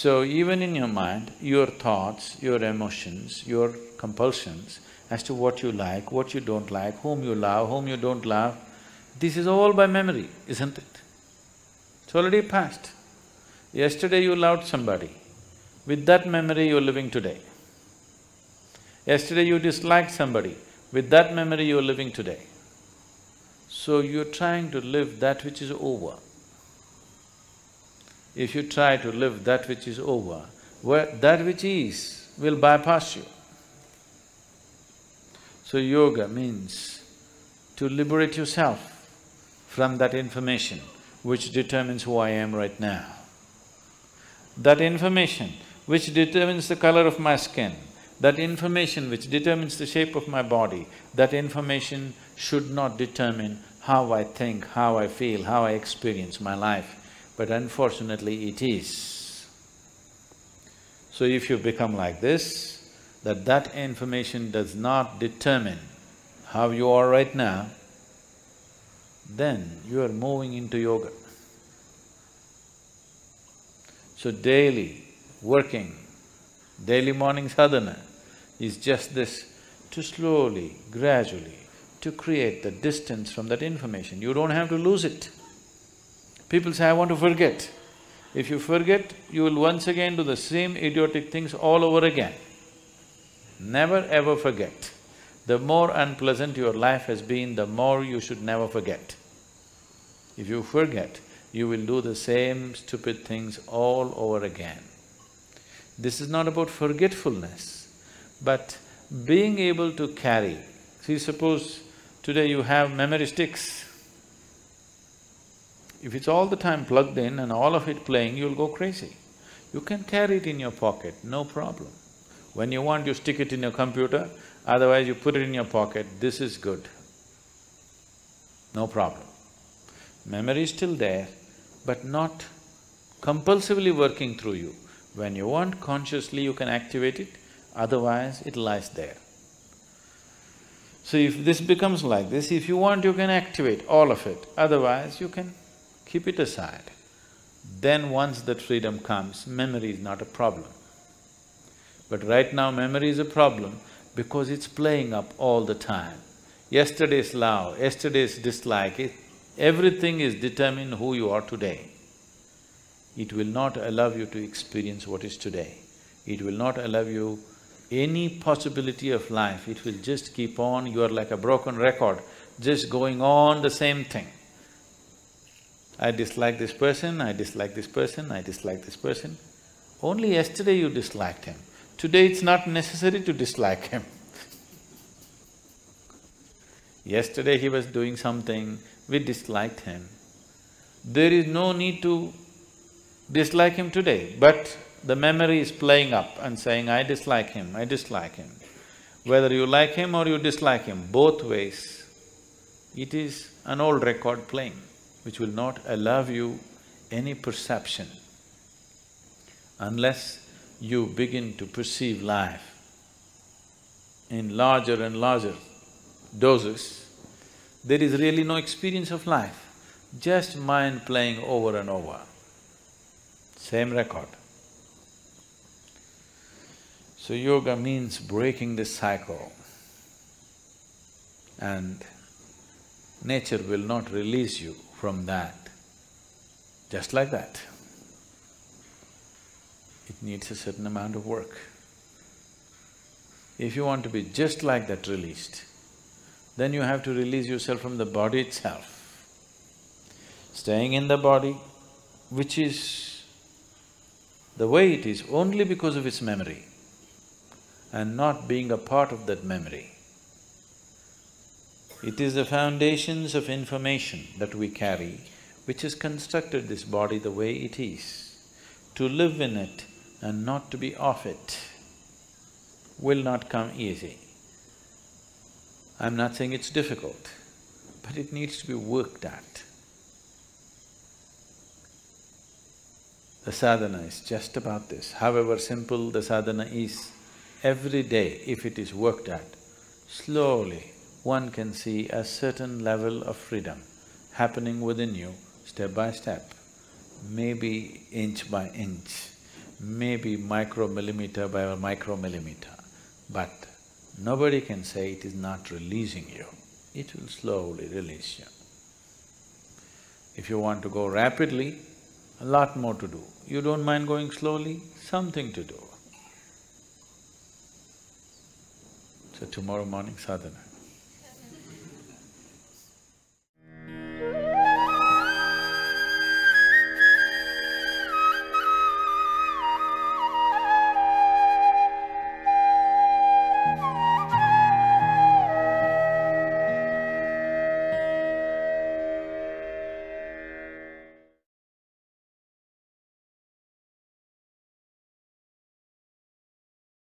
So even in your mind, your thoughts, your emotions, your compulsions as to what you like, what you don't like, whom you love, whom you don't love, this is all by memory, isn't it? It's already past. Yesterday you loved somebody, with that memory you're living today. Yesterday you disliked somebody, with that memory you're living today. So you're trying to live that which is over. If you try to live that which is over, that which is will bypass you. So yoga means to liberate yourself from that information which determines who I am right now. That information which determines the color of my skin, that information which determines the shape of my body, that information should not determine how I think, how I feel, how I experience my life, but unfortunately it is. So if you become like this, that information does not determine how you are right now, then you are moving into yoga. So daily working, daily morning sadhana is just this, to slowly, gradually, to create the distance from that information. You don't have to lose it. People say, I want to forget. If you forget, you will once again do the same idiotic things all over again. Never ever forget. The more unpleasant your life has been, the more you should never forget. If you forget, you will do the same stupid things all over again. This is not about forgetfulness, but being able to carry. See, suppose today you have memory sticks. If it's all the time plugged in and all of it playing, you'll go crazy. You can carry it in your pocket, no problem. When you want, you stick it in your computer, otherwise you put it in your pocket, this is good. No problem. Memory is still there, but not compulsively working through you. When you want, consciously you can activate it, otherwise it lies there. So if this becomes like this, if you want, you can activate all of it, otherwise you can keep it aside. Then once that freedom comes, memory is not a problem. But right now memory is a problem because it's playing up all the time. Yesterday's love, yesterday's dislike, everything is determined who you are today. It will not allow you to experience what is today. It will not allow you any possibility of life, it will just keep on, you are like a broken record, just going on the same thing. I dislike this person, I dislike this person, I dislike this person. Only yesterday you disliked him. Today it's not necessary to dislike him. Yesterday he was doing something, we disliked him. There is no need to dislike him today, but the memory is playing up and saying, I dislike him, I dislike him. Whether you like him or you dislike him, both ways, it is an old record playing, which will not allow you any perception. Unless you begin to perceive life in larger and larger doses, there is really no experience of life, just mind playing over and over, same record. So yoga means breaking this cycle, and nature will not release you from that, just like that. It needs a certain amount of work. If you want to be just like that released, then you have to release yourself from the body itself. Staying in the body, which is the way it is only because of its memory, and not being a part of that memory. It is the foundations of information that we carry which has constructed this body the way it is. To live in it and not to be off it will not come easy. I'm not saying it's difficult, but it needs to be worked at. The sadhana is just about this. However simple the sadhana is, every day if it is worked at, slowly one can see a certain level of freedom happening within you step by step, maybe inch by inch. maybe micromillimeter by a micromillimeter, but nobody can say it is not releasing you. It will slowly release you. If you want to go rapidly, a lot more to do. You don't mind going slowly, something to do. So tomorrow morning sadhana.